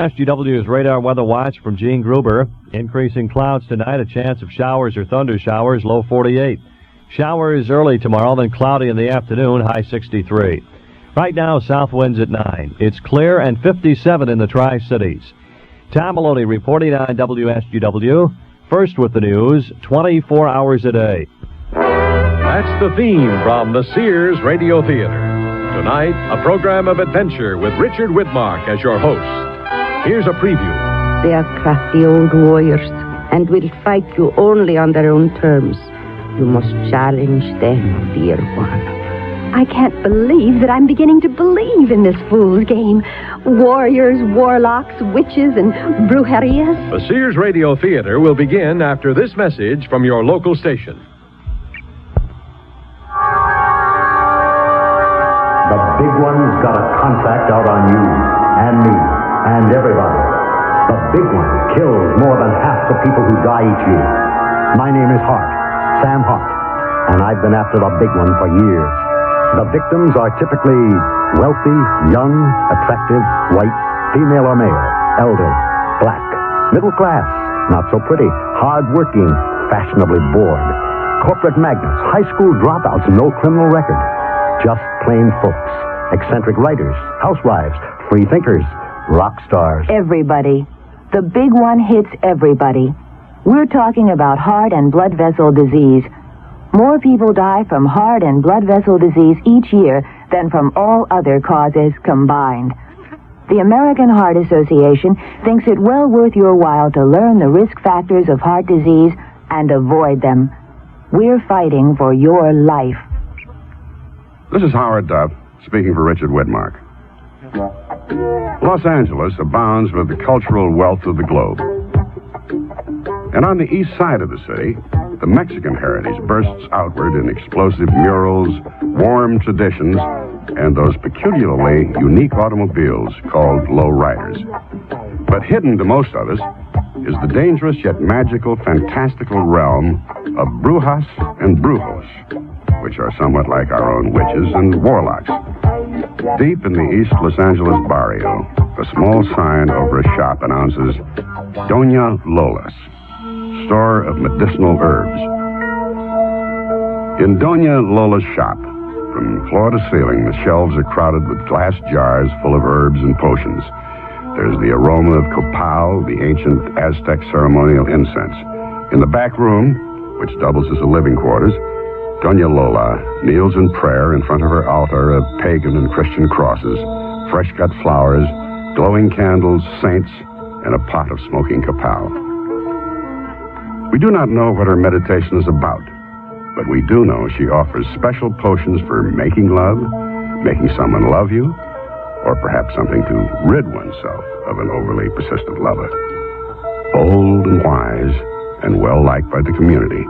SGW's radar weather watch from Gene Gruber. Increasing clouds tonight, a chance of showers or thunder showers, low 48. Showers early tomorrow, then cloudy in the afternoon, high 63. Right now, south winds at 9. It's clear and 57 in the Tri-Cities. Tom Maloney reporting on WSGW. First with the news, 24 hours a day. That's the theme from the Sears Radio Theater. Tonight, a program of adventure with Richard Widmark as your host. Here's a preview. They are crafty old warriors and will fight you only on their own terms. You must challenge them, dear one. I can't believe that I'm beginning to believe in this fool's game. Warriors, warlocks, witches, and brujerias. The Sears Radio Theater will begin after this message from your local station. The big one's got a contract out on you and me and everybody. The big one kills more than half the people who die each year. My name is Hart, Sam Hart, and I've been after the big one for years. The victims are typically wealthy, young, attractive, white, female or male, elder, black, middle class, not so pretty, hard-working, fashionably bored, corporate magnates, high school dropouts, no criminal record. Just plain folks, eccentric writers, housewives, free thinkers, rock stars. Everybody. The big one hits everybody. We're talking about heart and blood vessel disease. More people die from heart and blood vessel disease each year than from all other causes combined. The American Heart Association thinks it well worth your while to learn the risk factors of heart disease and avoid them. We're fighting for your life. This is Howard Duff, speaking for Richard Widmark. Los Angeles abounds with the cultural wealth of the globe. And on the east side of the city, the Mexican heritage bursts outward in explosive murals, warm traditions, and those peculiarly unique automobiles called lowriders. But hidden to most of us is the dangerous yet magical, fantastical realm of brujas and brujos, which are somewhat like our own witches and warlocks. Deep in the East Los Angeles barrio, a small sign over a shop announces Doña Lola's, store of medicinal herbs. In Doña Lola's shop, from floor to ceiling, the shelves are crowded with glass jars full of herbs and potions. There's the aroma of copal, the ancient Aztec ceremonial incense. In the back room, which doubles as a living quarters, Doña Lola kneels in prayer in front of her altar of pagan and Christian crosses, fresh-cut flowers, glowing candles, saints, and a pot of smoking copal. We do not know what her meditation is about, but we do know she offers special potions for making love, making someone love you, or perhaps something to rid oneself of an overly persistent lover. Old and wise and well-liked by the community,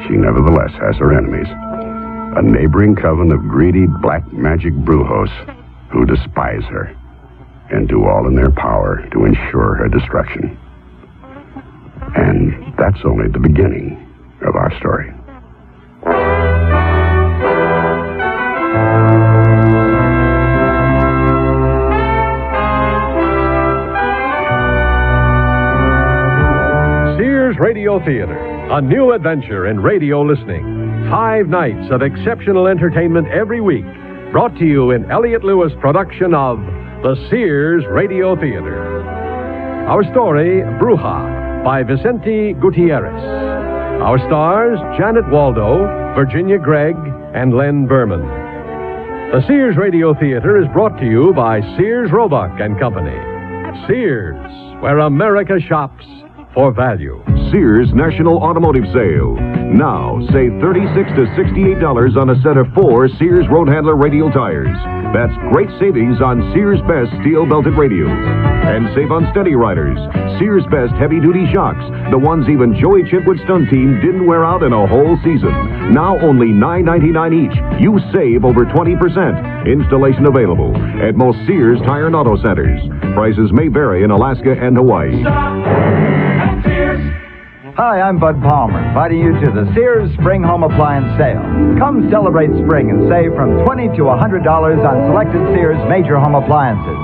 she nevertheless has her enemies, a neighboring coven of greedy black magic brujos who despise her and do all in their power to ensure her destruction. And that's only the beginning of our story. Sears Radio Theater, a new adventure in radio listening. 5 nights of exceptional entertainment every week, brought to you in Elliott Lewis' production of the Sears Radio Theater. Our story, Bruja, by Vicente Gutierrez. Our stars, Janet Waldo, Virginia Gregg, and Len Berman. The Sears Radio Theater is brought to you by Sears Roebuck and Company. Sears, where America shops for value. Sears National Automotive Sale. Now, save $36 to $68 on a set of 4 Sears Roadhandler radial tires. That's great savings on Sears Best steel-belted radials. And save on Steady Riders. Sears Best heavy-duty shocks. The ones even Joey Chitwood's stunt team didn't wear out in a whole season. Now only $9.99 each. You save over 20%. Installation available at most Sears Tire and Auto Centers. Prices may vary in Alaska and Hawaii. Hi, I'm Bud Palmer, inviting you to the Sears Spring Home Appliance Sale. Come celebrate spring and save from $20 to $100 on selected Sears major home appliances.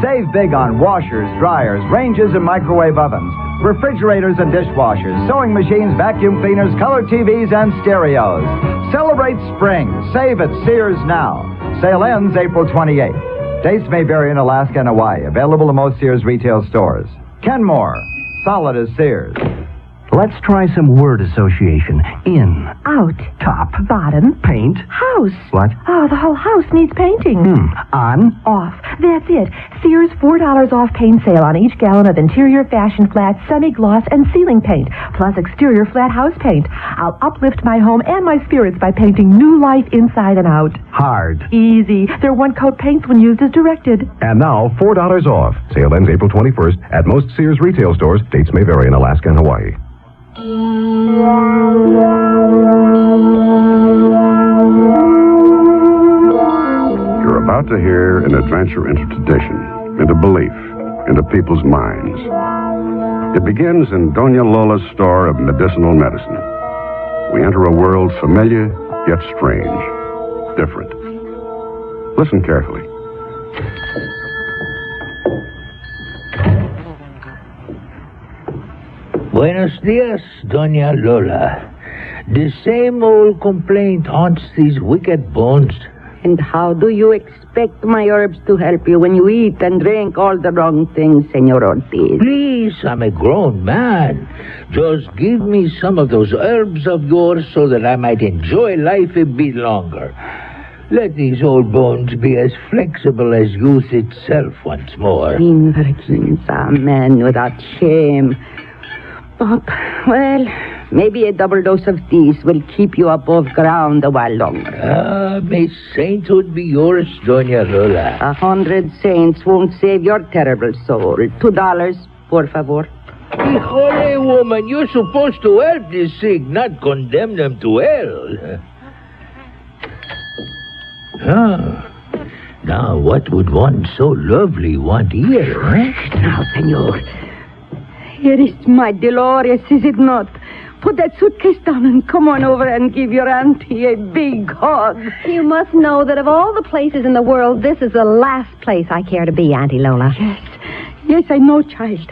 Save big on washers, dryers, ranges, and microwave ovens, refrigerators and dishwashers, sewing machines, vacuum cleaners, color TVs, and stereos. Celebrate spring. Save at Sears now. Sale ends April 28th. Dates may vary in Alaska and Hawaii. Available in most Sears retail stores. Kenmore. Solid as Sears. Let's try some word association. In. Out. Top. Bottom. Paint. House. What? Oh, the whole house needs painting. On. Off. That's it. Sears $4 off paint sale on each gallon of interior fashion flat, semi-gloss, and ceiling paint, plus exterior flat house paint. I'll uplift my home and my spirits by painting new life inside and out. Hard. Easy. They're one-coat paints when used as directed. And now, $4 off. Sale ends April 21st at most Sears retail stores. Dates may vary in Alaska and Hawaii. You're about to hear an adventure into tradition, into belief, into people's minds. It begins in Doña Lola's store of medicinal medicine. We enter a world familiar, yet strange, different. Listen carefully. Buenos dias, Doña Lola. The same old complaint haunts these wicked bones. And how do you expect my herbs to help you when you eat and drink all the wrong things, Senor Ortiz? Please, I'm a grown man. Just give me some of those herbs of yours so that I might enjoy life a bit longer. Let these old bones be as flexible as youth itself once more. Invergins, man without shame. But, well, maybe a double dose of these will keep you above ground a while longer. May sainthood be yours, Doña Lola. 100 saints won't save your terrible soul. $2, por favor. Híjole, woman, you're supposed to help the sick, not condemn them to hell. Now, what would one so lovely want here, eh? Now, senor. Here is my Dolores, is it not? Put that suitcase down and come on over and give your auntie a big hug. You must know that of all the places in the world, this is the last place I care to be, Auntie Lola. Yes, I know, child.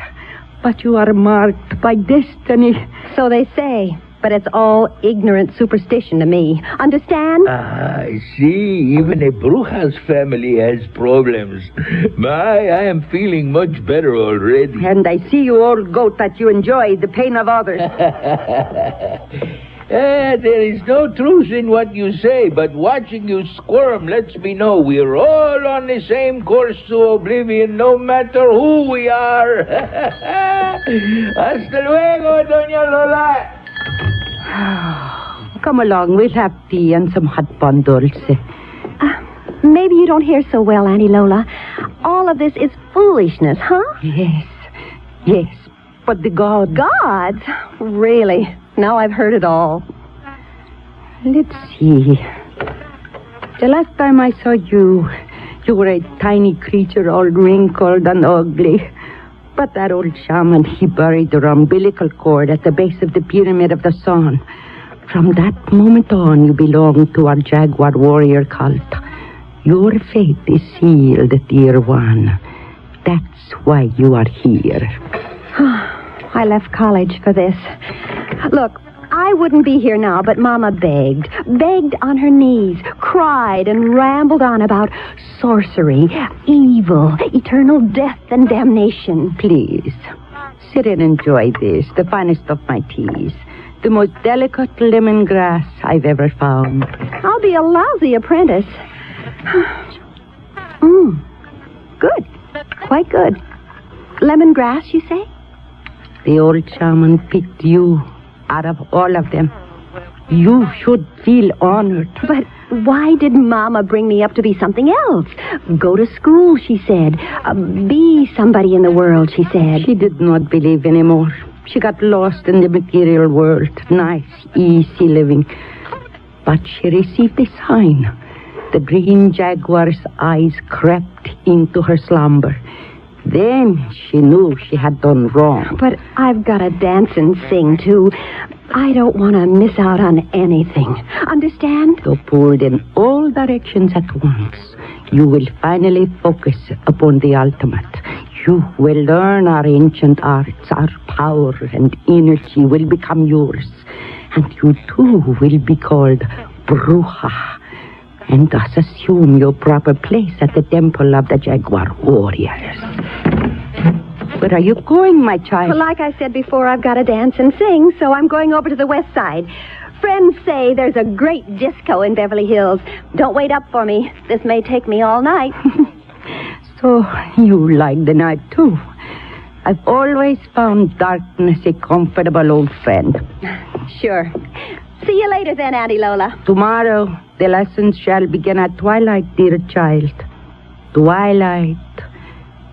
But you are marked by destiny. So they say, but it's all ignorant superstition to me. Understand? I see. Even a Bruja's family has problems. I am feeling much better already. And I see you old goat that you enjoy the pain of others. There is no truth in what you say, but watching you squirm lets me know we're all on the same course to oblivion, no matter who we are. Hasta luego, Doña Lola. Come along, we'll have tea and some hot pan dulce. Maybe you don't hear so well, Auntie Lola. All of this is foolishness, huh? Yes, but the gods... Gods? Really? Now I've heard it all. Let's see. The last time I saw you, you were a tiny creature all wrinkled and ugly. But that old shaman, he buried your umbilical cord at the base of the Pyramid of the Sun. From that moment on, you belong to our Jaguar warrior cult. Your fate is sealed, dear one. That's why you are here. I left college for this. Look, I wouldn't be here now, but Mama begged on her knees, cried and rambled on about sorcery, evil, eternal death and damnation. Please, sit and enjoy this, the finest of my teas, the most delicate lemongrass I've ever found. I'll be a lousy apprentice. Good, quite good. Lemongrass, you say? The old shaman picked you out of all of them. You should feel honored. But why did Mama bring me up to be something else? Go to school, she said. Be somebody in the world, she said. She did not believe anymore. She got lost in the material world. Nice, easy living. But she received a sign. The green jaguar's eyes crept into her slumber. Then she knew she had done wrong. But I've got to dance and sing, too. I don't want to miss out on anything. Understand? So pulled in all directions at once. you will finally focus upon the ultimate. You will learn our ancient arts, our power and energy will become yours. And you too will be called Bruja, and thus assume your proper place at the temple of the Jaguar warriors. Where are you going, my child? Well, like I said before, I've got to dance and sing, so I'm going over to the west side. Friends say there's a great disco in Beverly Hills. Don't wait up for me. This may take me all night. So you like the night, too. I've always found darkness a comfortable old friend. Sure. See you later then, Auntie Lola. Tomorrow, the lessons shall begin at twilight, dear child. Twilight.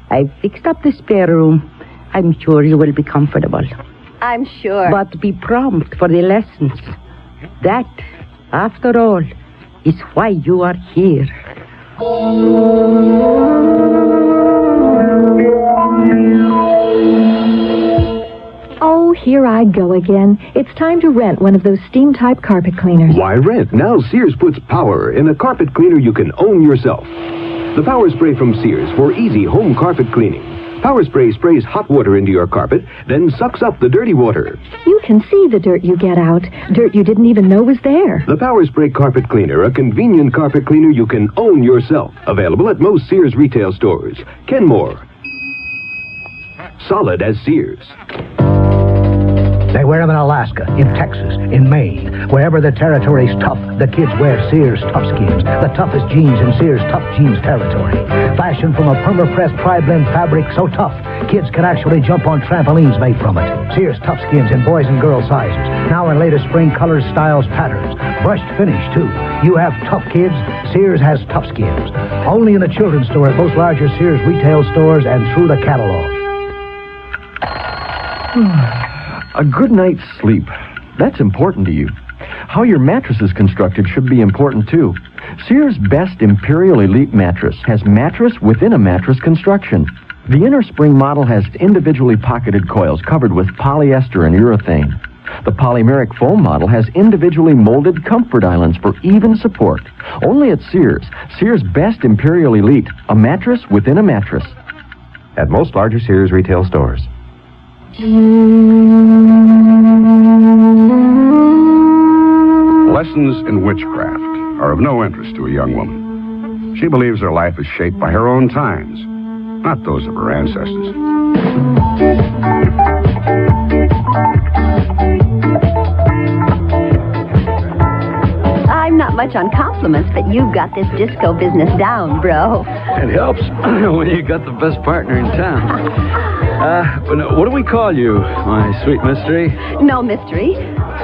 I've fixed up the spare room. I'm sure you will be comfortable. I'm sure. But be prompt for the lessons. That, after all, is why you are here. Oh, here I go again. It's time to rent one of those steam-type carpet cleaners. Why rent? Now Sears puts power in a carpet cleaner you can own yourself. The Power Spray from Sears for easy home carpet cleaning. Power Spray sprays hot water into your carpet, then sucks up the dirty water. You can see the dirt you get out. Dirt you didn't even know was there. The Power Spray Carpet Cleaner, a convenient carpet cleaner you can own yourself. Available at most Sears retail stores. Kenmore. Solid as Sears. They wear them in Alaska, in Texas, in Maine. Wherever the territory's tough, the kids wear Sears Tough Skins. The toughest jeans in Sears Tough Jeans territory. Fashioned from a perma-pressed tri-blend fabric so tough, kids can actually jump on trampolines made from it. Sears Tough Skins in boys and girls sizes. Now in latest spring colors, styles, patterns. Brushed finish, too. You have tough kids, Sears has Tough Skins. Only in the children's store at most larger Sears retail stores and through the catalog. A good night's sleep. That's important to you. How your mattress is constructed should be important, too. Sears' Best Imperial Elite mattress has mattress within a mattress construction. The inner spring model has individually pocketed coils covered with polyester and urethane. The polymeric foam model has individually molded comfort islands for even support. Only at Sears. Sears' Best Imperial Elite, a mattress within a mattress. At most larger Sears retail stores. Lessons in witchcraft are of no interest to a young woman. She believes her life is shaped by her own times, not those of her ancestors. I'm not much on compliments, but you've got this disco business down, bro. It helps when you got the best partner in town. What do we call you, my sweet mystery? No mystery.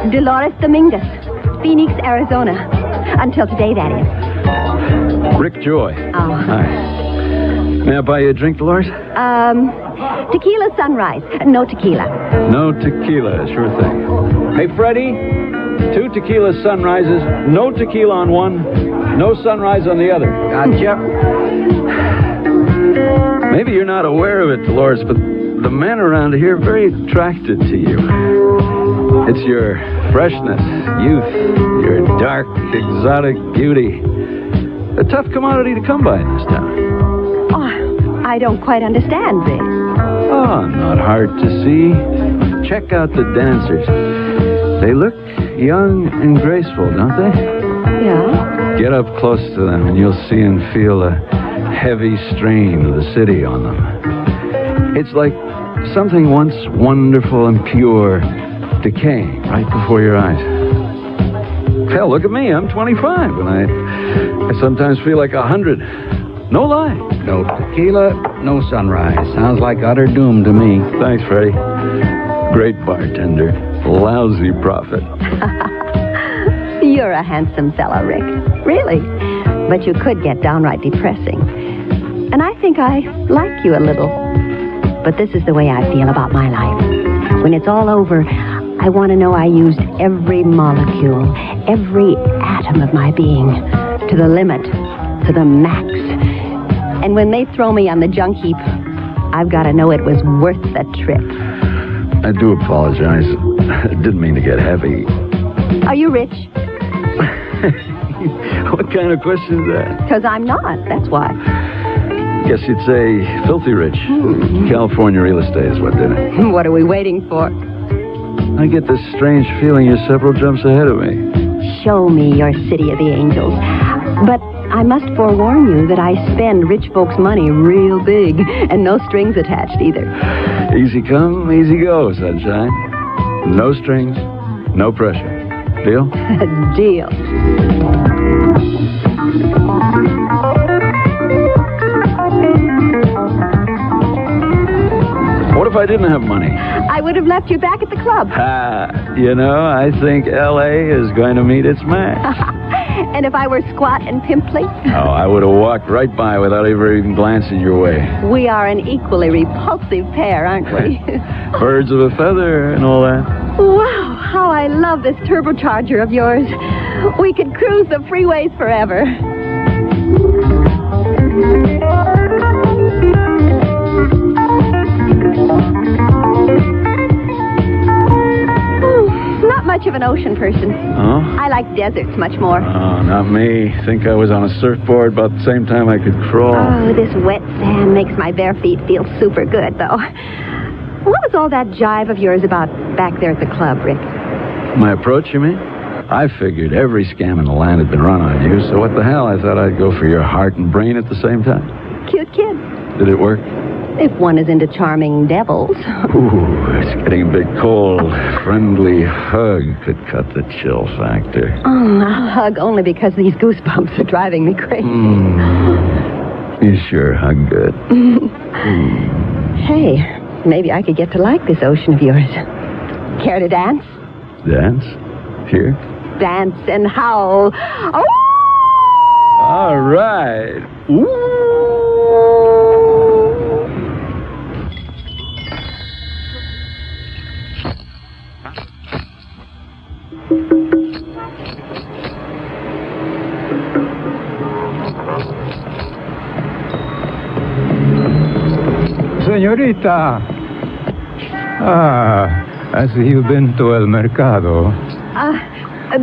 Dolores Dominguez, Phoenix, Arizona. Until today, that is. Rick Joy. Oh. Hi. May I buy you a drink, Dolores? Tequila Sunrise. No tequila. No tequila, sure thing. Hey, Freddie, 2 tequila sunrises, no tequila on one, no sunrise on the other. Gotcha. Maybe you're not aware of it, Dolores, but the men around here are very attracted to you. It's your freshness, youth, your dark, exotic beauty. A tough commodity to come by in this town. Oh, I don't quite understand this. Oh, not hard to see. Check out the dancers. They look young and graceful, don't they? Yeah? Get up close to them and you'll see and feel the heavy strain of the city on them. It's like something once wonderful and pure decaying right before your eyes. Hell, look at me. I'm 25 and I sometimes feel like 100. No lie. No tequila, no sunrise. Sounds like utter doom to me. Thanks, Freddie. Great bartender. Lousy prophet. You're a handsome fellow, Rick. Really. But you could get downright depressing. And I think I like you a little. But this is the way I feel about my life. When it's all over, I want to know I used every molecule, every atom of my being, to the limit, to the max. And when they throw me on the junk heap, I've got to know it was worth the trip. I do apologize. I didn't mean to get heavy. Are you rich? What kind of question is that? Because I'm not, that's why. Guess you'd say filthy rich. California real estate is what did it. What are we waiting for? I get this strange feeling you're several jumps ahead of me. Show me your city of the angels. But I must forewarn you that I spend rich folks' money real big, and no strings attached either. Easy come, easy go, sunshine. No strings, no pressure. Deal? Deal. What if I didn't have money? I would have left you back at the club. You know, I think L.A. is going to meet its match. And if I were squat and pimply? Oh, I would have walked right by without ever even glancing your way. We are an equally repulsive pair, aren't we? Birds of a feather and all that. Wow, how I love this turbocharger of yours. We could cruise the freeways forever. Not much of an ocean person. Oh? I like deserts much more. Oh, not me. Think I was on a surfboard about the same time I could crawl. Oh, this wet sand makes my bare feet feel super good, though. What was all that jive of yours about back there at the club, Rick? My approach, you mean? I figured every scam in the land had been run on you, so what the hell? I thought I'd go for your heart and brain at the same time. Cute kid. Did it work? If one is into charming devils. Ooh, it's getting a bit cold. Friendly hug could cut the chill factor. Oh, I'll hug only because these goosebumps are driving me crazy. You sure hug good. Hey, maybe I could get to like this ocean of yours. Care to dance? Dance? Here? Dance and howl. Oh! All right. Ooh. Señorita. I see you've been to El Mercado.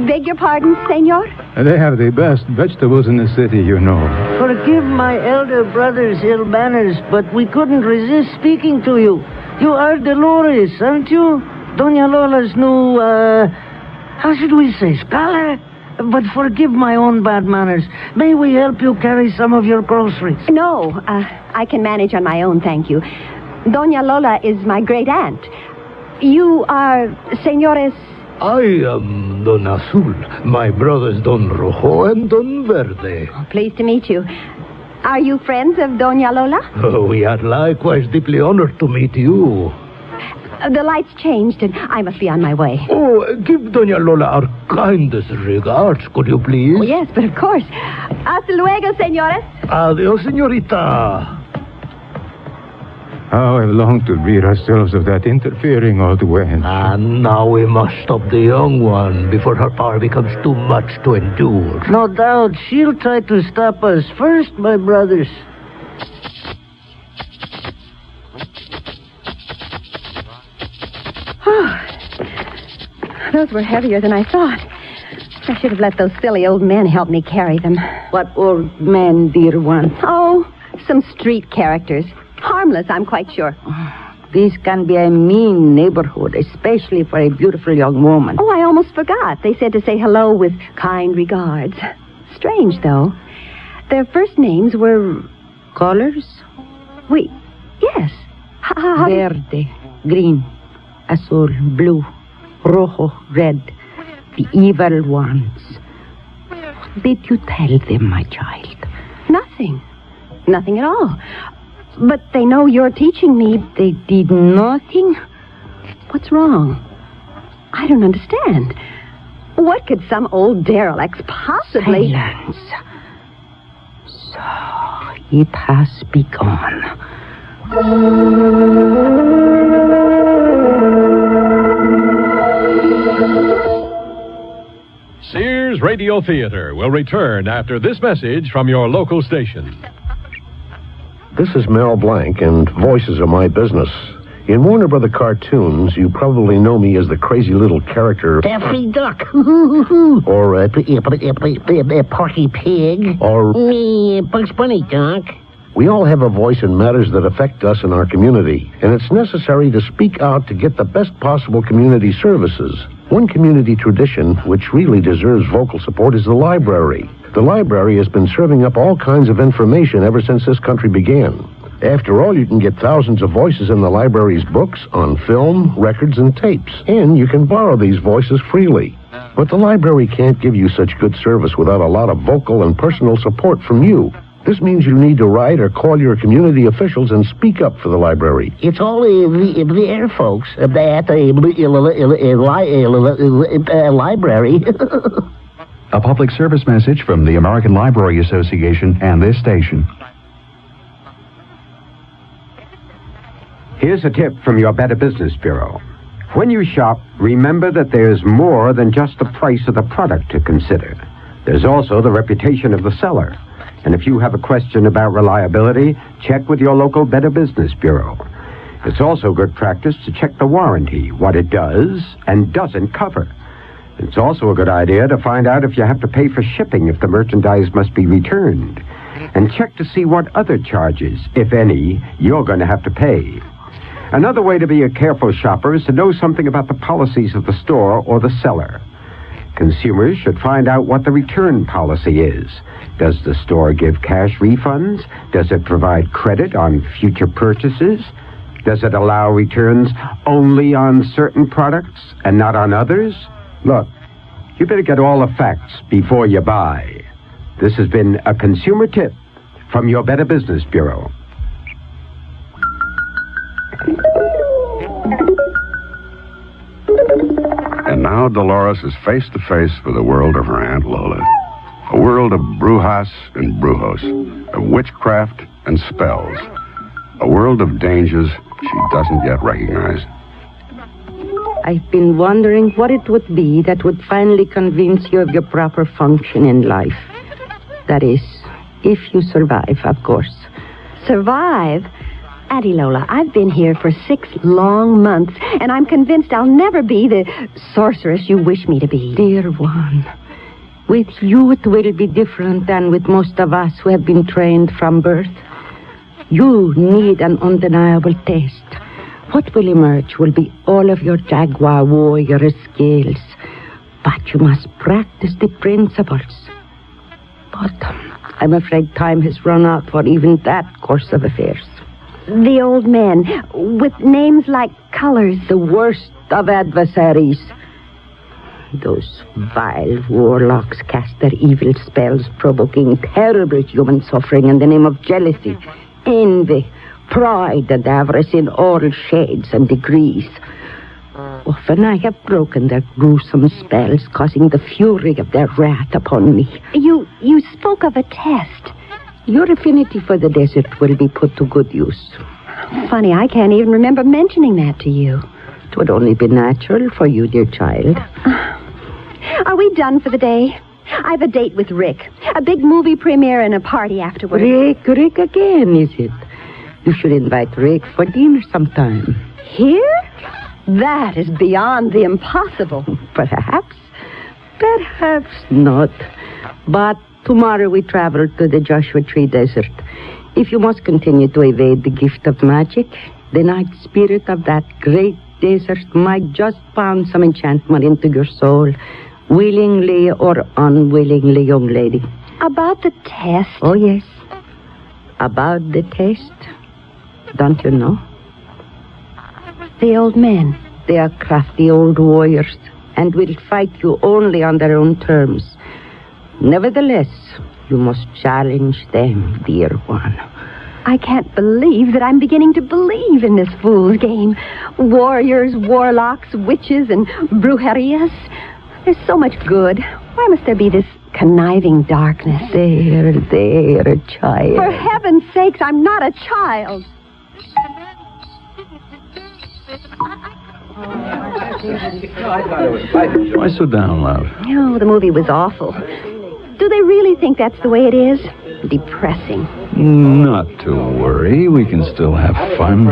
Beg your pardon, senor? They have the best vegetables in the city, you know. Forgive my elder brother's ill manners, but we couldn't resist speaking to you. You are Dolores, aren't you? Doña Lola's new, how should we say, scholar? But forgive my own bad manners. May we help you carry some of your groceries? No, I can manage on my own, thank you. Doña Lola is my great aunt. You are, senores... I am Don Azul. My brothers Don Rojo and Don Verde. Oh, pleased to meet you. Are you friends of Doña Lola? Oh, we are likewise deeply honored to meet you. The lights changed, and I must be on my way. Oh, give Doña Lola our kindest regards, could you please? Oh, yes, but of course. Hasta luego, senores. Adios, señorita. How I've longed to rid ourselves of that interfering old wench. And now we must stop the young one before her power becomes too much to endure. No doubt she'll try to stop us first, my brothers. Those were heavier than I thought. I should have let those silly old men help me carry them. What old men, dear one? Oh, some street characters. Harmless, I'm quite sure. This can be a mean neighborhood, especially for a beautiful young woman. Oh, I almost forgot. They said to say hello with kind regards. Strange, though. Their first names were... Colors? Wait, yes. Verde, green, azul, blue, rojo, red. The evil ones. What did you tell them, my child? Nothing. Nothing at all. But they know you're teaching me. They did nothing? What's wrong? I don't understand. What could some old derelicts possibly... Silence. So, it has begun. Sears Radio Theater will return after this message from your local station. This is Mel Blanc, and voices are my business. In Warner Brother cartoons, you probably know me as the crazy little character... Daffy Duck. or Porky Pig. Or... Me, Bugs Bunny, Doc. We all have a voice in matters that affect us in our community, and it's necessary to speak out to get the best possible community services. One community tradition which really deserves vocal support is the library. The library has been serving up all kinds of information ever since this country began. After all, you can get thousands of voices in the library's books, on film, records, and tapes, and you can borrow these voices freely. But the library can't give you such good service without a lot of vocal and personal support from you. This means you need to write or call your community officials and speak up for the library. It's all the air, folks, at the library. A public service message from the American Library Association and this station. Here's a tip from your Better Business Bureau. When you shop, remember that there's more than just the price of the product to consider. There's also the reputation of the seller. And if you have a question about reliability, check with your local Better Business Bureau. It's also good practice to check the warranty, what it does and doesn't cover. It's also a good idea to find out if you have to pay for shipping if the merchandise must be returned. And check to see what other charges, if any, you're going to have to pay. Another way to be a careful shopper is to know something about the policies of the store or the seller. Consumers should find out what the return policy is. Does the store give cash refunds? Does it provide credit on future purchases? Does it allow returns only on certain products and not on others? Look, you better get all the facts before you buy. This has been a consumer tip from your Better Business Bureau. And now Dolores is face to face with the world of her Aunt Lola. A world of brujas and brujos, of witchcraft and spells. A world of dangers she doesn't yet recognize. I've been wondering what it would be that would finally convince you of your proper function in life. That is, if you survive, of course. Survive? Auntie Lola, I've been here for 6 long months, and I'm convinced I'll never be the sorceress you wish me to be. Dear one, with you it will be different than with most of us who have been trained from birth. You need an undeniable test. What will emerge will be all of your jaguar warrior skills. But you must practice the principles. But I'm afraid time has run out for even that course of affairs. The old men, with names like colors. The worst of adversaries. Those vile warlocks cast their evil spells, provoking terrible human suffering in the name of jealousy, envy, pride, and avarice in all shades and degrees. Often I have broken their gruesome spells, causing the fury of their wrath upon me. You spoke of a test. Your affinity for the desert will be put to good use. Funny, I can't even remember mentioning that to you. It would only be natural for you, dear child. Are we done for the day? I've a date with Rick. A big movie premiere and a party afterwards. Rick again, is it? You should invite Rick for dinner sometime. Here? That is beyond the impossible. Perhaps not. But tomorrow we travel to the Joshua Tree Desert. If you must continue to evade the gift of magic, the night spirit of that great desert might just pound some enchantment into your soul, willingly or unwillingly, young lady. About the test? Oh, yes. About the test. Don't you know? The old men. They are crafty old warriors and will fight you only on their own terms. Nevertheless, you must challenge them, dear one. I can't believe that I'm beginning to believe in this fool's game. Warriors, warlocks, witches, and brujerias. There's so much good. Why must there be this conniving darkness? There, child. For heaven's sakes, I'm not a child. Why so down, love? Oh, the movie was awful. Do they really think that's the way it is? Depressing. Not to worry. We can still have fun.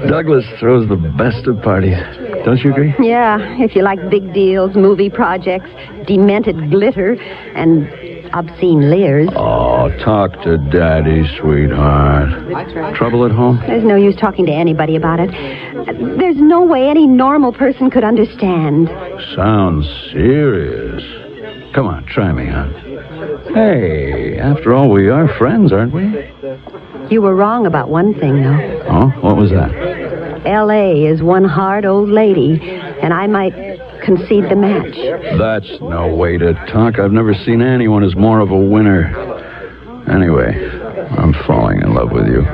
Douglas throws the best of parties. Don't you agree? Yeah, if you like big deals, movie projects, demented glitter, and obscene leers. Oh, talk to Daddy, sweetheart. Trouble at home? There's no use talking to anybody about it. There's no way any normal person could understand. Sounds serious. Come on, try me, huh? Hey, after all, we are friends, aren't we? You were wrong about one thing, though. Oh, what was that? L.A. is one hard old lady, and I might concede the match. That's no way to talk. I've never seen anyone as more of a winner. Anyway, I'm falling in love with you.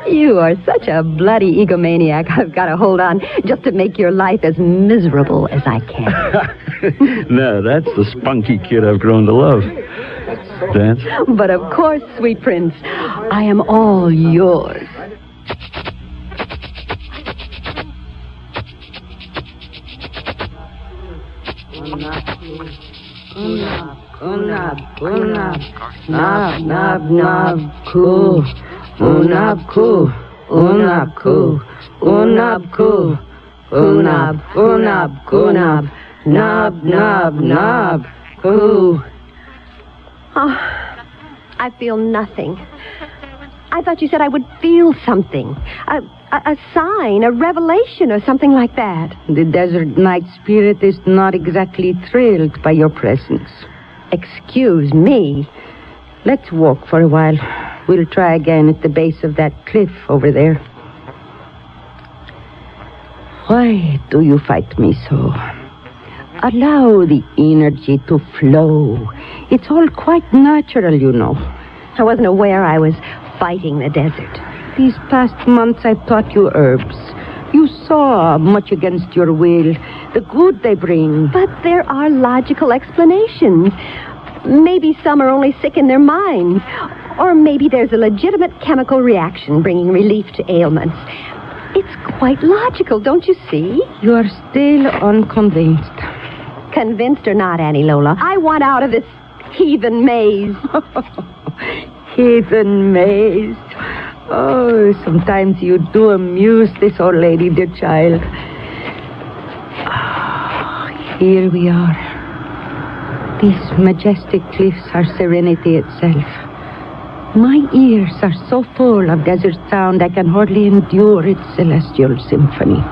You are such a bloody egomaniac. I've got to hold on just to make your life as miserable as I can. No, that's the spunky kid I've grown to love. Dance? But of course, sweet prince, I am all yours. Nab, nab, nab, coo. Unab, coo. Unab, coo. Unab, coo. Unab, unab, kunab. Nab, nab, nab, coo. Oh, I feel nothing. I thought you said I would feel something. A sign, a revelation, or something like that. The desert night spirit is not exactly thrilled by your presence. Excuse me. Let's walk for a while. We'll try again at the base of that cliff over there. Why do you fight me so? Allow the energy to flow. It's all quite natural, you know. I wasn't aware I was fighting the desert. These past months I've taught you herbs. You saw, much against your will, the good they bring. But there are logical explanations. Maybe some are only sick in their minds. Or maybe there's a legitimate chemical reaction bringing relief to ailments. It's quite logical, don't you see? You are still unconvinced. Convinced or not, Annie Lola, I want out of this heathen maze. Heathen maze. Oh, sometimes you do amuse this old lady, dear child. Here we are. These majestic cliffs are serenity itself. My ears are so full of desert sound I can hardly endure its celestial symphony.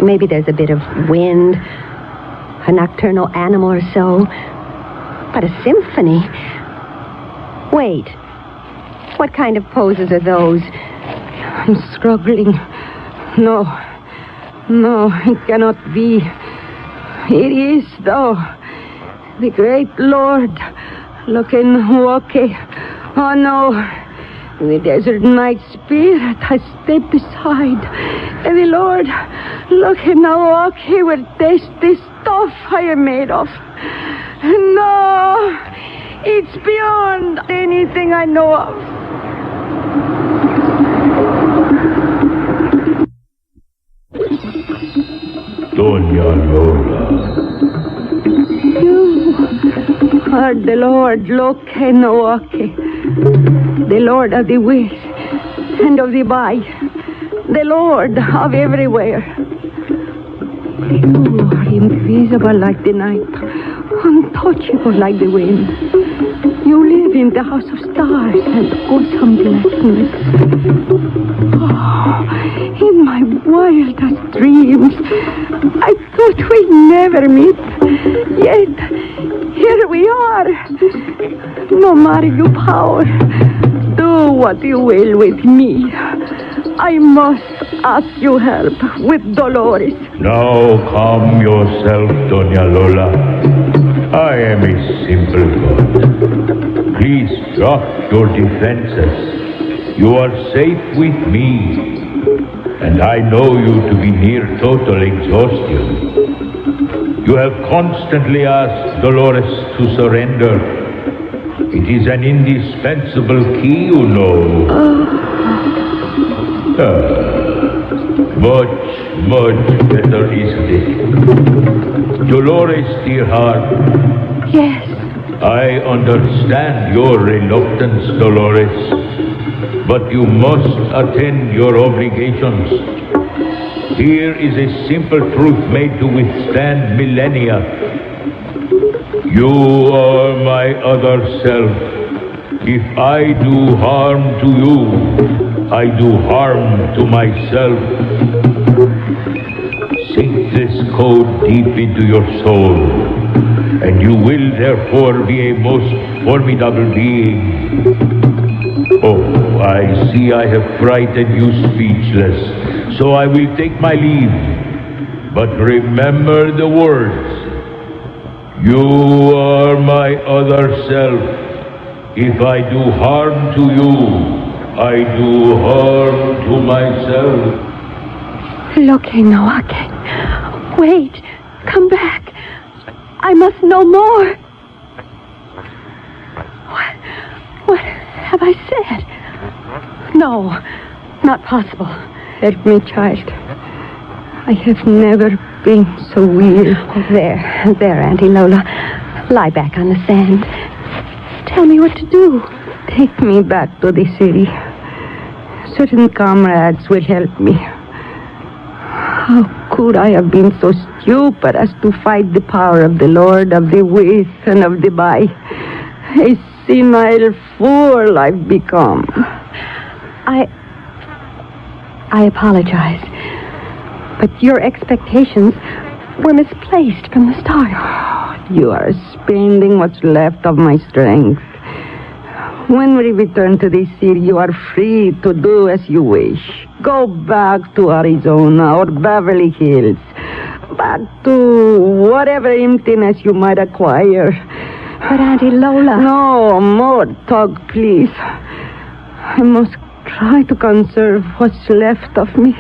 Maybe there's a bit of wind, a nocturnal animal or so. But a symphony? Wait. What kind of poses are those? I'm struggling. No, it cannot be. It is, though. The great Lord, looking walkie. Oh, no. The desert night spirit has stepped aside. And the Lord, looking walkie, will taste the stuff I am made of. No, it's beyond anything I know of. Doña Lola. You are the Lord Lokenowake, the Lord of the will and of the by, the Lord of everywhere. You are invisible like the night, untouchable like the wind. You live in the house of stars and awesome blackness. Oh, in my wildest dreams, I thought we'd never meet. Yet, here we are. No matter your power, do what you will with me. I must ask you help with Dolores. Now calm yourself, Doña Lola. I am a simple god. Please drop your defenses. You are safe with me, and I know you to be near total exhaustion. You have constantly asked Dolores to surrender. It is an indispensable key, you know. Much better, isn't it? Dolores, dear heart. Yes. I understand your reluctance, Dolores. but you must attend your obligations. Here is a simple truth made to withstand millennia. You are my other self. If I do harm to you, I do harm to myself. Sink this code deep into your soul, and you will therefore be a most formidable being. Oh, I see I have frightened you speechless, so I will take my leave. But remember the words. You are my other self. If I do harm to you, I do harm to myself. Look, Noake. Wait. Come back. I must know more. What have I said? No, not possible. Help me, child. I have never been so weary. There, Auntie Lola. Lie back on the sand. Tell me what to do. Take me back to the city. Certain comrades will help me. How could I have been so stupid as to fight the power of the Lord of the with and of the by? A senile fool I've become. I apologize. But your expectations were misplaced from the start. You are spending what's left of my strength. When we return to the city, you are free to do as you wish. Go back to Arizona or Beverly Hills. Back to whatever emptiness you might acquire. But Auntie Lola... No, more talk, please. I must try to conserve what's left of me.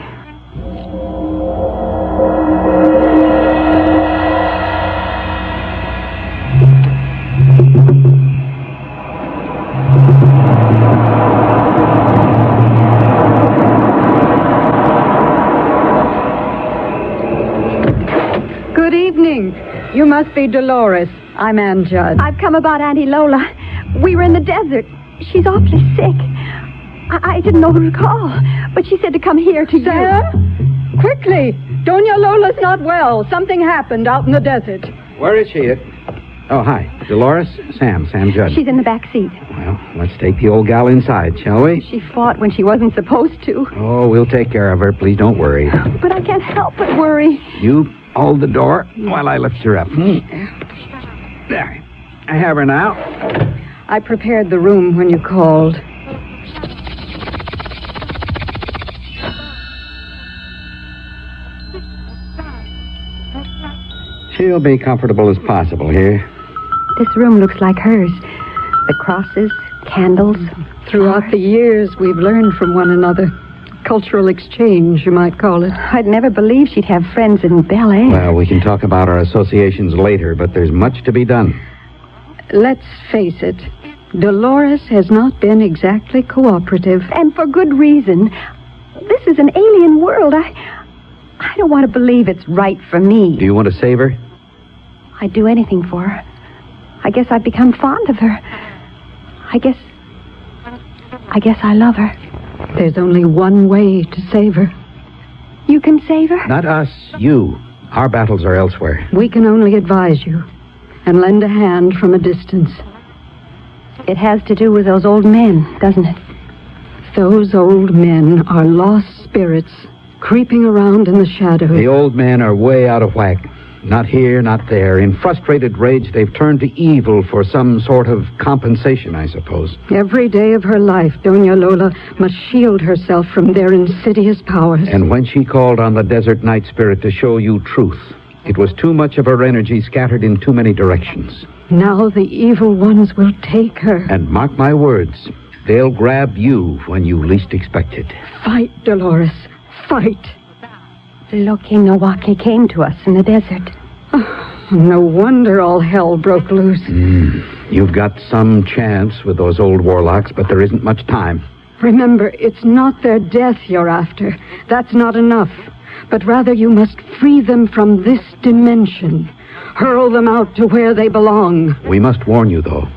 Good evening. You must be Dolores. I'm Ann Judd. I've come about Auntie Lola. We were in the desert. She's awfully sick. I didn't know who to call, but she said to come here to Sarah? you. Quickly! Doña Lola's not well. Something happened out in the desert. Where is she? Oh, hi. Dolores? Sam Judd. She's in the back seat. Well, let's take the old gal inside, shall we? She fought when she wasn't supposed to. Oh, we'll take care of her. Please don't worry. But I can't help but worry. You hold the door while I lift her up. There. I have her now. I prepared the room when you called. She'll be comfortable as possible here. This room looks like hers. The crosses, candles. Throughout the years, we've learned from one another. Cultural exchange, you might call it. I'd never believed she'd have friends in Bel Air. Well, we can talk about our associations later, but there's much to be done. Let's face it. Dolores has not been exactly cooperative. And for good reason. This is an alien world. I don't want to believe it's right for me. Do you want to save her? I'd do anything for her. I guess I've become fond of her. I guess I love her. There's only one way to save her. You can save her? Not us, you. Our battles are elsewhere. We can only advise you and lend a hand from a distance. It has to do with those old men, doesn't it? Those old men are lost spirits creeping around in the shadows. The old men are way out of whack. Not here, not there. In frustrated rage, they've turned to evil for some sort of compensation, I suppose. Every day of her life, Doña Lola must shield herself from their insidious powers. And when she called on the desert night spirit to show you truth, it was too much of her energy scattered in too many directions. Now the evil ones will take her. And mark my words, they'll grab you when you least expect it. Fight, Dolores. Fight. Loki Nowake came to us in the desert. Oh, no wonder all hell broke loose. You've got some chance with those old warlocks, but there isn't much time. Remember, it's not their death you're after. That's not enough. But rather you must free them from this dimension. Hurl them out to where they belong. We must warn you, though.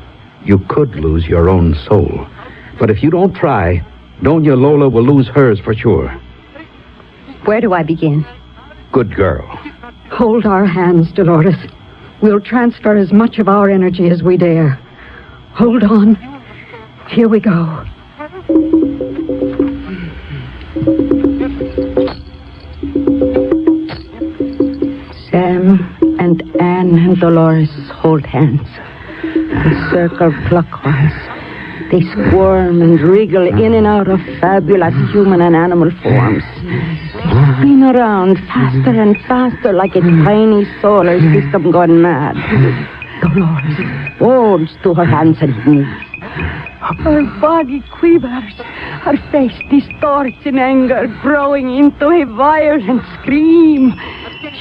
You could lose your own soul. But if you don't try, Doña Lola will lose hers for sure. Where do I begin? Good girl. Hold our hands, Dolores. We'll transfer as much of our energy as we dare. Hold on. Here we go. Sam and Anne and Dolores hold hands and circle clockwise. They squirm and wriggle in and out of fabulous human and animal forms. They spin around faster and faster like a tiny solar system gone mad. Dolores holds to her hands and knees. Her body quivers. Her face distorts in anger, growing into a violent scream.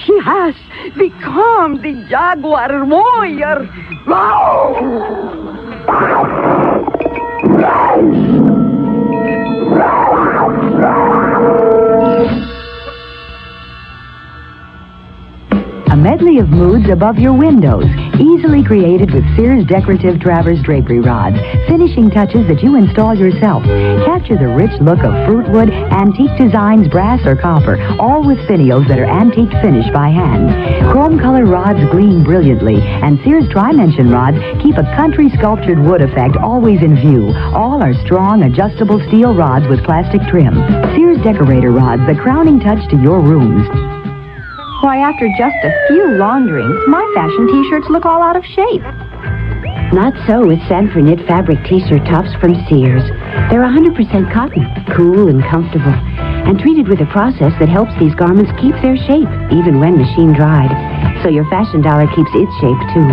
She has become the jaguar warrior. A medley of moods above your windows, easily created with Sears decorative Travers drapery rods, finishing touches that you install yourself. Capture the rich look of fruit wood, antique designs, brass, or copper, all with finials that are antique finished by hand. Chrome color rods gleam brilliantly, and Sears Tri-Mention rods keep a country sculptured wood effect always in view. All are strong, adjustable steel rods with plastic trim. Sears decorator rods, the crowning touch to your rooms. Why, after just a few launderings, my fashion T-shirts look all out of shape. Not so with Sanford knit fabric T-shirt tops from Sears. They're 100% cotton, cool and comfortable, and treated with a process that helps these garments keep their shape, even when machine dried. So your fashion dollar keeps its shape, too.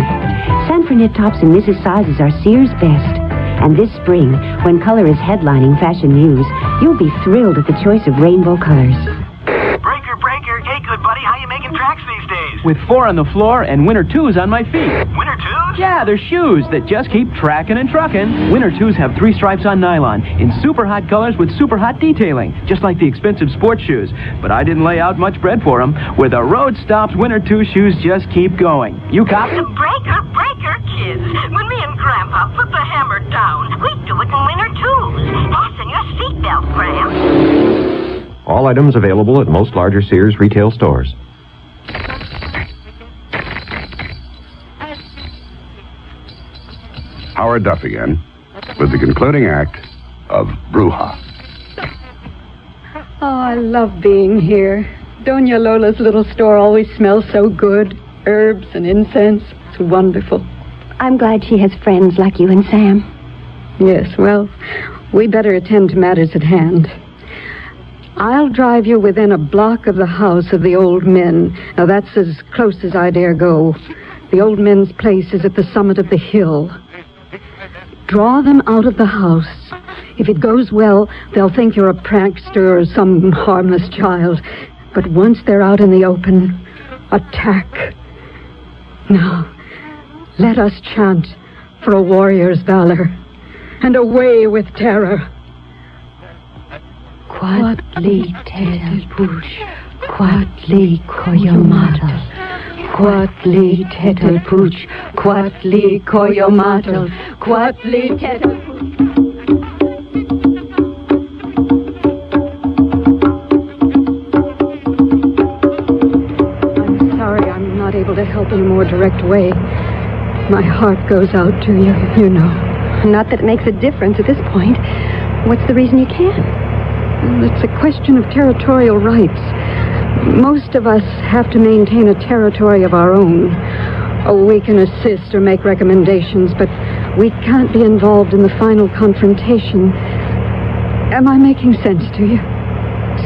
Sanford knit tops in Mrs. sizes are Sears' best. And this spring, when color is headlining fashion news, you'll be thrilled at the choice of rainbow colors. Breaker. Hey, good buddy, how you making tracks these days? With 4 on the floor and Winter 2s on my feet. Winter 2s? Yeah, they're shoes that just keep tracking and trucking. Winter 2s have 3 stripes on nylon in super hot colors with super hot detailing, just like the expensive sports shoes. But I didn't lay out much bread for them. Where the road stops, Winter 2 shoes just keep going. You copy? Breaker, kids. When me and Grandpa put the hammer down, we do it in Winter 2s. Fasten your seatbelt, Graham. All items available at most larger Sears retail stores. Howard Duff again, with the concluding act of Bruja. Oh, I love being here. Doña Lola's little store always smells so good. Herbs and incense. It's wonderful. I'm glad she has friends like you and Sam. Yes, well, we better attend to matters at hand. I'll drive you within a block of the house of the old men. Now, that's as close as I dare go. The old men's place is at the summit of the hill. Draw them out of the house. If it goes well, they'll think you're a prankster or some harmless child. But once they're out in the open, attack. Now, let us chant for a warrior's valor and away with terror. Quatli tetel push, quatli koyomatal. Quatli tetel push, quatli koyomatal. Quatli tetel push. I'm sorry I'm not able to help in a more direct way. My heart goes out to you, you know. Not that it makes a difference at this point. What's the reason you can't? It's a question of territorial rights. Most of us have to maintain a territory of our own. Oh, we can assist or make recommendations, but we can't be involved in the final confrontation. Am I making sense to you?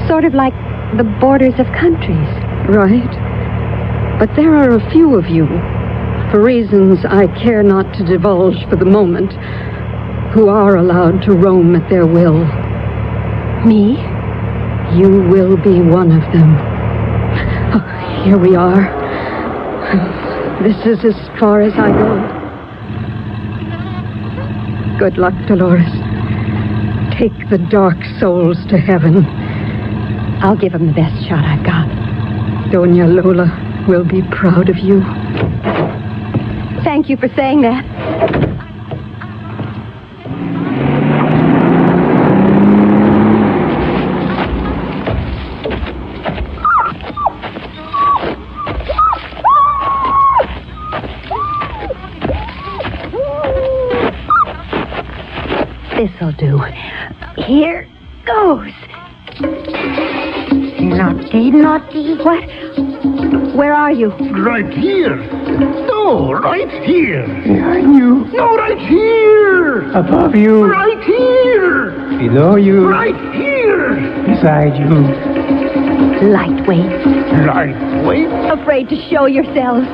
Sort of like the borders of countries. Right. But there are a few of you, for reasons I care not to divulge for the moment, who are allowed to roam at their will. Me? You will be one of them. Oh, here we are. This is as far as I go. Good luck, Dolores. Take the dark souls to heaven. I'll give them the best shot I've got. Doña Lola will be proud of you. Thank you for saying that. do. Here goes. Naughty, naughty. What? Where are you? Right here. No, right here. Behind you. No, right here. Above you. Right here. Below you. Right here. Beside you. Lightweight. Lightweight? Afraid to show yourselves.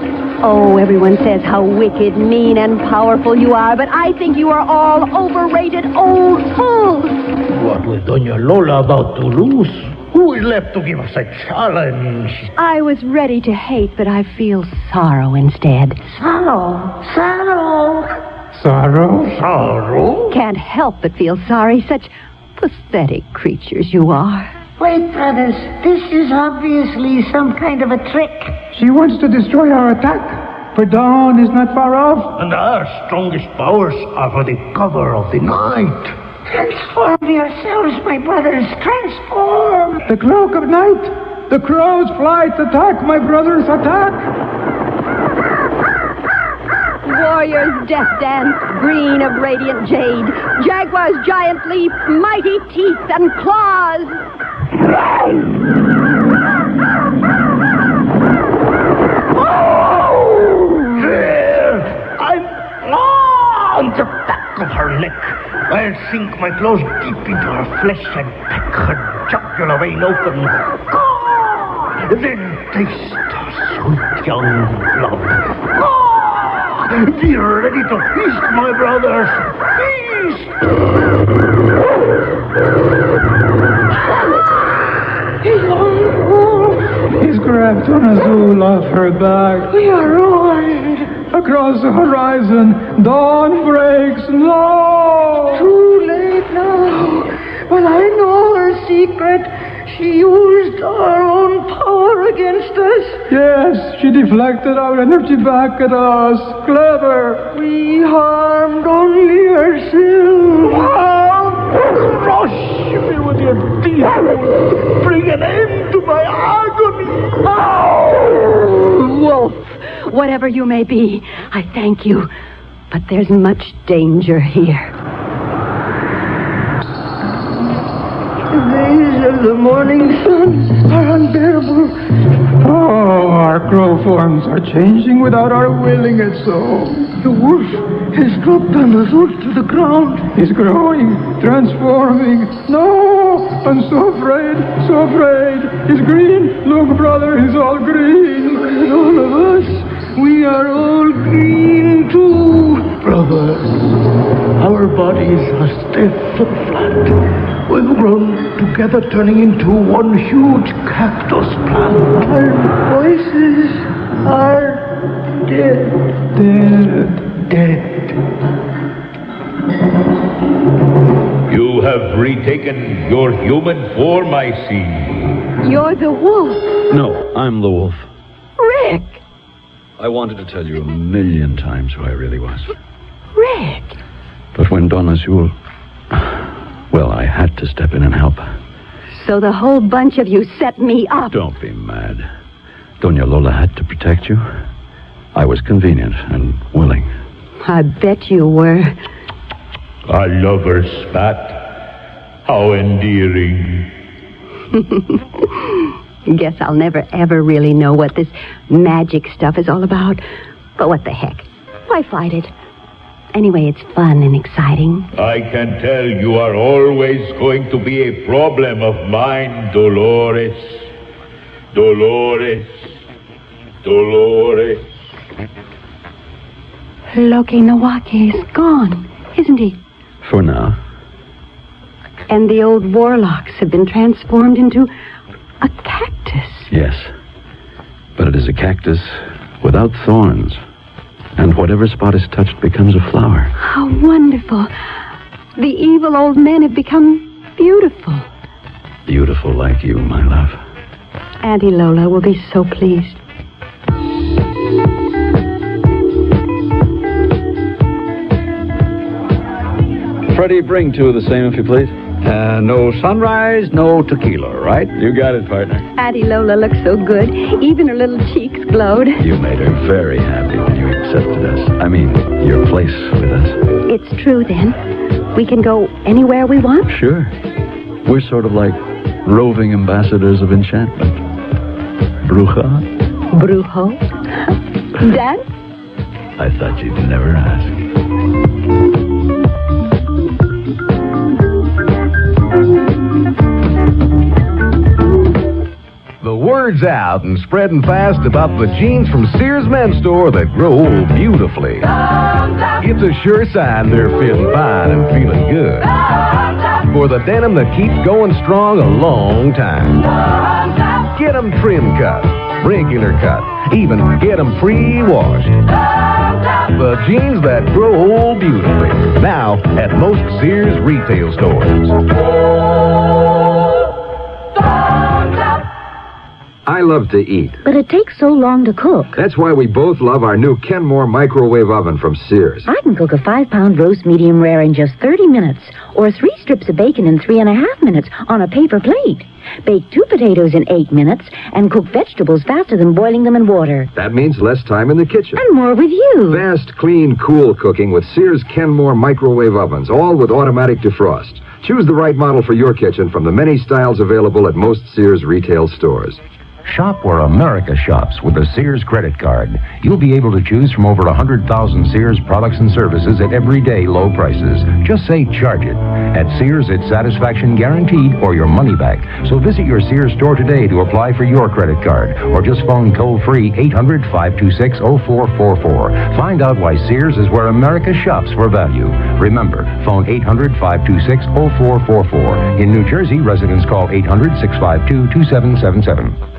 Oh, everyone says how wicked, mean, and powerful you are, but I think you are all overrated old fools. What was Doña Lola about to lose? Who is left to give us a challenge? I was ready to hate, but I feel sorrow instead. Sorrow. Sorrow. Sorrow? Sorrow? Can't help but feel sorry. Such pathetic creatures you are. Wait, brothers. This is obviously some kind of a trick. She wants to destroy our attack, for dawn is not far off. And our strongest powers are for the cover of the night. Transform yourselves, my brothers. Transform. The cloak of night. The crow's flight attack, my brothers, attack. Warrior's death dance, green of radiant jade. Jaguar's giant leap, mighty teeth and claws. There! I'm on the back of her neck. I'll sink my claws deep into her flesh and peck her jugular vein open. Then taste her sweet young blood. Be ready to feast, my brothers. Feast! He's grabbed on Azul off her back. We are ruined. Across the horizon, dawn breaks. No! Too late now. But I know her secret. She used our own power against us. Yes, she deflected our energy back at us. Clever. We harmed only ourselves. Crush me with your teeth. Bring an end to my agony. Wolf, whatever you may be, I thank you. But there's much danger here. The days of the morning sun are unbearable. Oh, our crow forms are changing without our willing it so. The wolf has dropped on us all to the ground. He's growing, transforming. No, I'm so afraid, so afraid. He's green. Look, brother, he's all green. Look at all of us. We are all green, too. Brothers, our bodies are stiff and flat. We've grown together, turning into one huge cactus plant. Our voices are dead. Dead. You have retaken your human form, I see. You're the wolf. No, I'm the wolf. Rick! I wanted to tell you 1,000,000 times who I really was. Rick! But when Don Azul... Well, I had to step in and help. So the whole bunch of you set me up. Don't be mad. Doña Lola had to protect you. I was convenient and willing. I bet you were. I love her spat. How endearing. Guess I'll never ever really know what this magic stuff is all about. But what the heck? Why fight it? Anyway, it's fun and exciting. I can tell you are always going to be a problem of mine, Dolores. Dolores. Loki Nawake is gone, isn't he? For now. And the old warlocks have been transformed into a cactus. Yes. But it is a cactus without thorns. And whatever spot is touched becomes a flower. How wonderful. The evil old men have become beautiful. Beautiful like you, my love. Auntie Lola will be so pleased. Freddie, bring two of the same, if you please. No sunrise, no tequila, right? You got it, partner. Auntie Lola looks so good. Even her little cheeks glowed. You made her very happy when you accepted us. I mean, your place with us. It's true, then. We can go anywhere we want? Sure. We're sort of like roving ambassadors of enchantment. Bruja? Brujo? Dance? I thought you'd never ask. The word's out and spreading fast about the jeans from Sears Men's Store that grow old beautifully. It's a sure sign they're feeling fine and feeling good. For the denim that keeps going strong a long time. Get them trim cut, regular cut, even get them pre-washed. The jeans that grow old beautifully. Now at most Sears retail stores. I love to eat. But it takes so long to cook. That's why we both love our new Kenmore microwave oven from Sears. I can cook a 5-pound roast medium rare in just 30 minutes, or 3 strips of bacon in 3.5 minutes on a paper plate. Bake 2 potatoes in 8 minutes, and cook vegetables faster than boiling them in water. That means less time in the kitchen. And more with you. Fast, clean, cool cooking with Sears Kenmore microwave ovens, all with automatic defrost. Choose the right model for your kitchen from the many styles available at most Sears retail stores. Shop where America shops with the Sears credit card. You'll be able to choose from over 100,000 Sears products and services at everyday low prices. Just say charge it. At Sears, it's satisfaction guaranteed or your money back. So visit your Sears store today to apply for your credit card or just phone toll-free 800-526-0444. Find out why Sears is where America shops for value. Remember, phone 800-526-0444. In New Jersey, residents call 800-652-2777.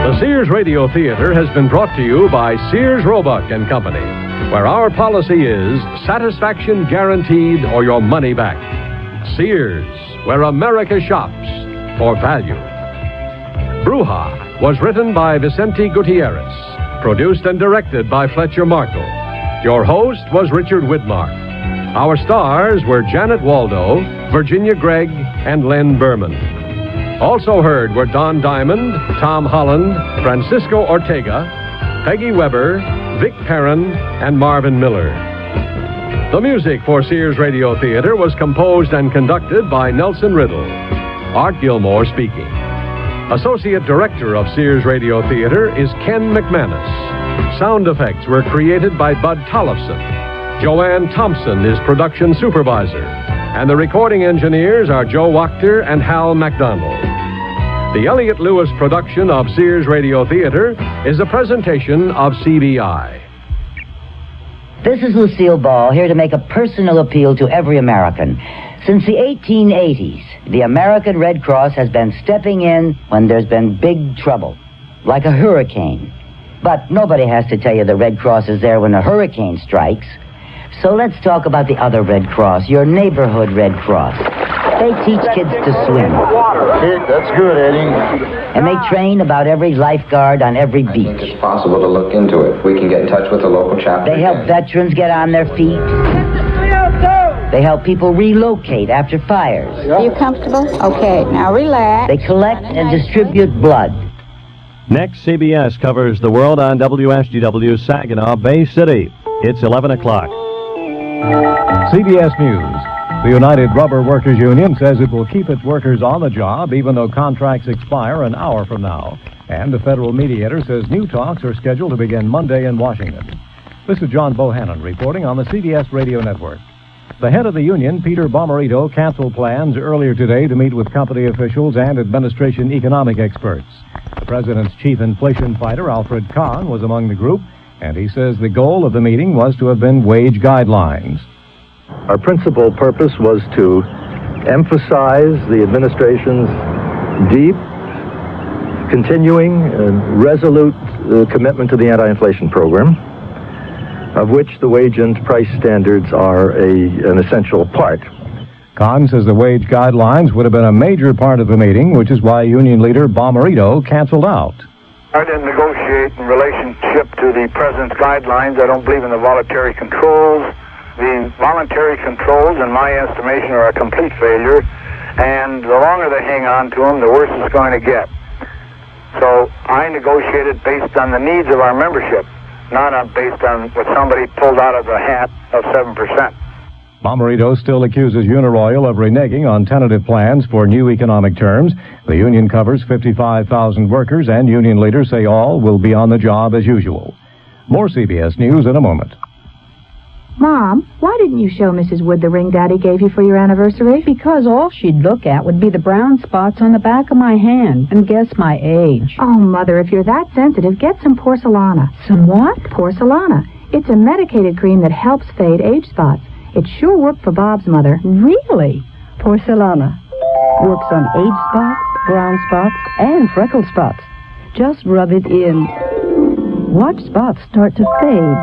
The Sears Radio Theater has been brought to you by Sears Roebuck and Company, where our policy is satisfaction guaranteed or your money back. Sears, where America shops for value. Bruja was written by Vicente Gutierrez, produced and directed by Fletcher Markle. Your host was Richard Widmark. Our stars were Janet Waldo, Virginia Gregg, and Len Berman. Also heard were Don Diamond, Tom Holland, Francisco Ortega, Peggy Weber, Vic Perrin, and Marvin Miller. The music for Sears Radio Theater was composed and conducted by Nelson Riddle. Art Gilmore speaking. Associate Director of Sears Radio Theater is Ken McManus. Sound effects were created by Bud Tollefson. Joanne Thompson is production supervisor. And the recording engineers are Joe Wachter and Hal MacDonald. The Elliott Lewis production of Sears Radio Theater is a presentation of CBI. This is Lucille Ball, here to make a personal appeal to every American. Since the 1880s, the American Red Cross has been stepping in when there's been big trouble, like a hurricane. But nobody has to tell you the Red Cross is there when a hurricane strikes. So let's talk about the other Red Cross, your neighborhood Red Cross. They teach kids to swim. That's good, Eddie. And they train about every lifeguard on every beach. I think it's possible to look into it. We can get in touch with the local chapter. They help veterans get on their feet. They help people relocate after fires. Are you comfortable? Okay, now relax. They collect and distribute blood. Next, CBS covers the world on WSGW Saginaw Bay City. It's 11 o'clock. CBS News. The United Rubber Workers Union says it will keep its workers on the job even though contracts expire an hour from now. And the federal mediator says new talks are scheduled to begin Monday in Washington. This is John Bohannon reporting on the CBS Radio Network. The head of the union, Peter Bomarito, canceled plans earlier today to meet with company officials and administration economic experts. The president's chief inflation fighter, Alfred Kahn, was among the group, and he says the goal of the meeting was to have been wage guidelines. Our principal purpose was to emphasize the administration's deep, continuing, and resolute commitment to the anti-inflation program, of which the wage and price standards are an essential part. Kahn says the wage guidelines would have been a major part of the meeting, which is why union leader Bomarito canceled out. I didn't negotiate in relationship to the president's guidelines. I don't believe in the voluntary controls. The voluntary controls, in my estimation, are a complete failure, and the longer they hang on to them, the worse it's going to get. So I negotiated based on the needs of our membership, not based on what somebody pulled out of the hat of 7%. Bomarito still accuses Uniroyal of reneging on tentative plans for new economic terms. The union covers 55,000 workers, and union leaders say all will be on the job as usual. More CBS News in a moment. Mom, why didn't you show Mrs. Wood the ring Daddy gave you for your anniversary? Because all she'd look at would be the brown spots on the back of my hand and guess my age. Oh, Mother, if you're that sensitive, get some Porcelana. Some what? Porcelana. It's a medicated cream that helps fade age spots. It sure worked for Bob's mother. Really? Porcelana. Works on age spots, brown spots, and freckle spots. Just rub it in. Watch spots start to fade.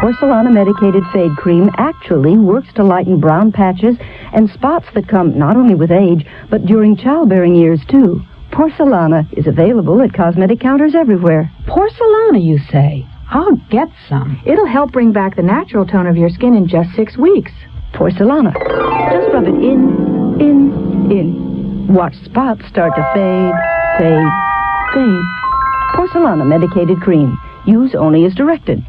Porcelana Medicated Fade Cream actually works to lighten brown patches and spots that come not only with age, but during childbearing years, too. Porcelana is available at cosmetic counters everywhere. Porcelana, you say? I'll get some. It'll help bring back the natural tone of your skin in just 6 weeks. Porcelana. Just rub it in. Watch spots start to fade, fade, fade. Porcelana Medicated Cream. Use only as directed.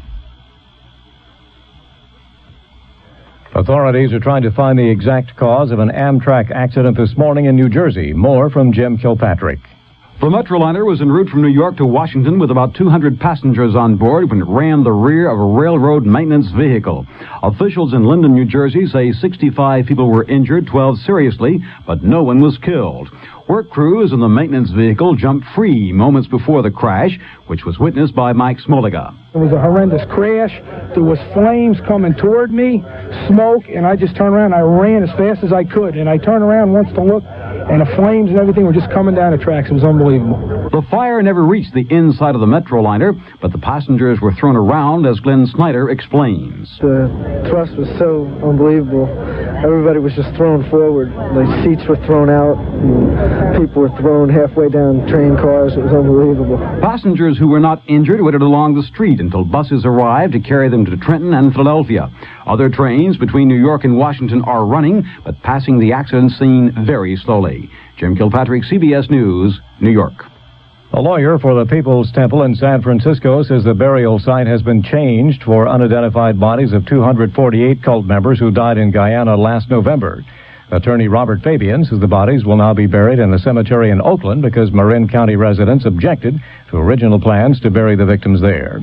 Authorities are trying to find the exact cause of an Amtrak accident this morning in New Jersey. More from Jim Kilpatrick. The Metroliner was en route from New York to Washington with about 200 passengers on board when it rammed the rear of a railroad maintenance vehicle. Officials in Linden, New Jersey say 65 people were injured, 12 seriously, but no one was killed. Work crews in the maintenance vehicle jumped free moments before the crash, which was witnessed by Mike Smoliga. It was a horrendous crash. There was flames coming toward me, smoke, and I just turned around and I ran as fast as I could. And I turned around once to look, and the flames and everything were just coming down the tracks. It was unbelievable. The fire never reached the inside of the Metroliner, but the passengers were thrown around, as Glenn Snyder explains. The thrust was so unbelievable. Everybody was just thrown forward. The seats were thrown out, and people were thrown halfway down train cars. It was unbelievable. Passengers who were not injured waited along the street until buses arrived to carry them to Trenton and Philadelphia. Other trains between New York and Washington are running, but passing the accident scene very slowly. Jim Kilpatrick, CBS News, New York. A lawyer for the People's Temple in San Francisco says the burial site has been changed for unidentified bodies of 248 cult members who died in Guyana last November. Attorney Robert Fabian says the bodies will now be buried in the cemetery in Oakland because Marin County residents objected to original plans to bury the victims there.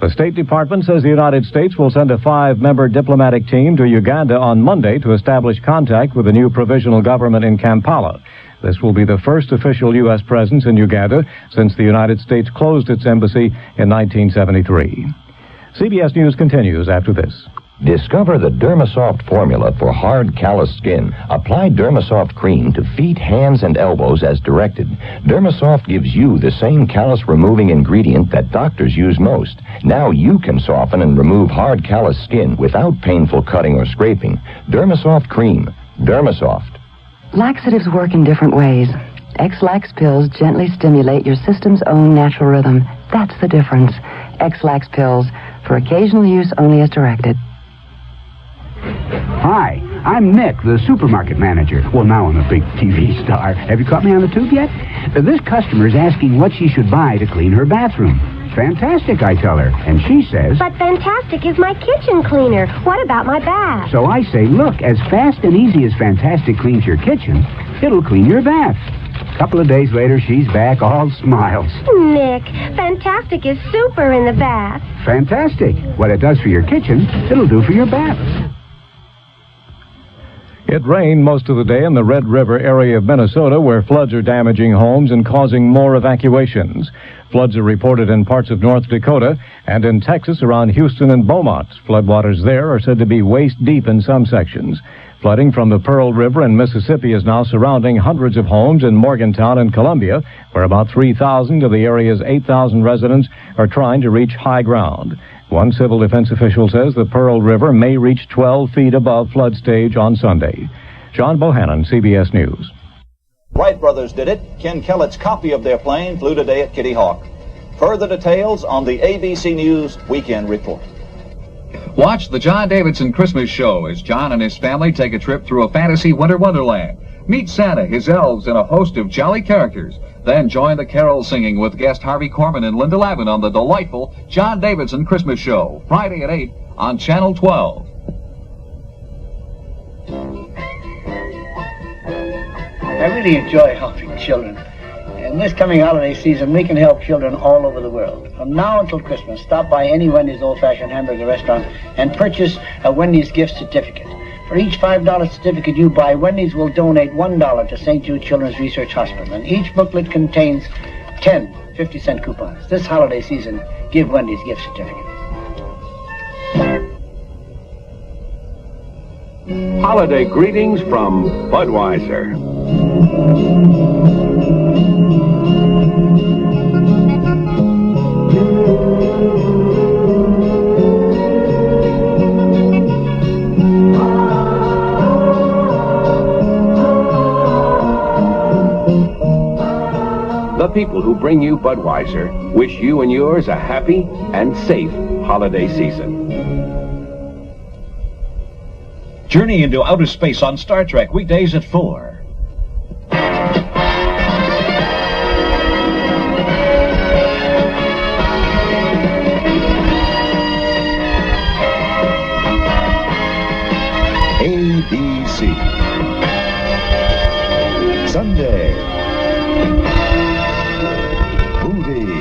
The State Department says the United States will send a 5-member diplomatic team to Uganda on Monday to establish contact with the new provisional government in Kampala. This will be the first official U.S. presence in Uganda since the United States closed its embassy in 1973. CBS News continues after this. Discover the Dermasoft formula for hard, callous skin. Apply Dermasoft cream to feet, hands, and elbows as directed. Dermasoft gives you the same callus-removing ingredient that doctors use most. Now you can soften and remove hard, callous skin without painful cutting or scraping. Dermasoft cream. Dermasoft. Laxatives work in different ways. X-Lax pills gently stimulate your system's own natural rhythm. That's the difference. X-Lax pills, for occasional use only as directed. Hi, I'm Nick, the supermarket manager. Well, now I'm a big TV star. Have you caught me on the tube yet? This customer's asking what she should buy to clean her bathroom. Fantastic, I tell her. And she says... But Fantastic is my kitchen cleaner. What about my bath? So I say, look, as fast and easy as Fantastic cleans your kitchen, it'll clean your bath. A couple of days later, she's back all smiles. Nick, Fantastic is super in the bath. Fantastic. What it does for your kitchen, it'll do for your bath. It rained most of the day in the Red River area of Minnesota, where floods are damaging homes and causing more evacuations. Floods are reported in parts of North Dakota and in Texas around Houston and Beaumont. Floodwaters there are said to be waist-deep in some sections. Flooding from the Pearl River in Mississippi is now surrounding hundreds of homes in Morgantown and Columbia, where about 3,000 of the area's 8,000 residents are trying to reach high ground. One civil defense official says the Pearl River may reach 12 feet above flood stage on Sunday. John Bohannon, CBS News. Wright brothers did it. Ken Kellett's copy of their plane flew today at Kitty Hawk. Further details on the ABC News Weekend Report. Watch the John Davidson Christmas Show as John and his family take a trip through a fantasy winter wonderland. Meet Santa, his elves, and a host of jolly characters. Then join the carol singing with guest Harvey Korman and Linda Lavin on the delightful John Davidson Christmas Show, Friday at 8 on Channel 12. I really enjoy helping children. In this coming holiday season, we can help children all over the world. From now until Christmas, stop by any Wendy's old-fashioned hamburger restaurant and purchase a Wendy's gift certificate. For each $5 certificate you buy, Wendy's will donate $1 to St. Jude Children's Research Hospital, and each booklet contains 10 50-cent coupons. This holiday season, give Wendy's gift certificates. Holiday greetings from Budweiser. The people who bring you Budweiser wish you and yours a happy and safe holiday season. Journey into outer space on Star Trek, weekdays at 4. ABC. Sunday. Movie.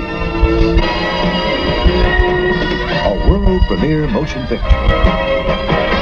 A world premiere motion picture.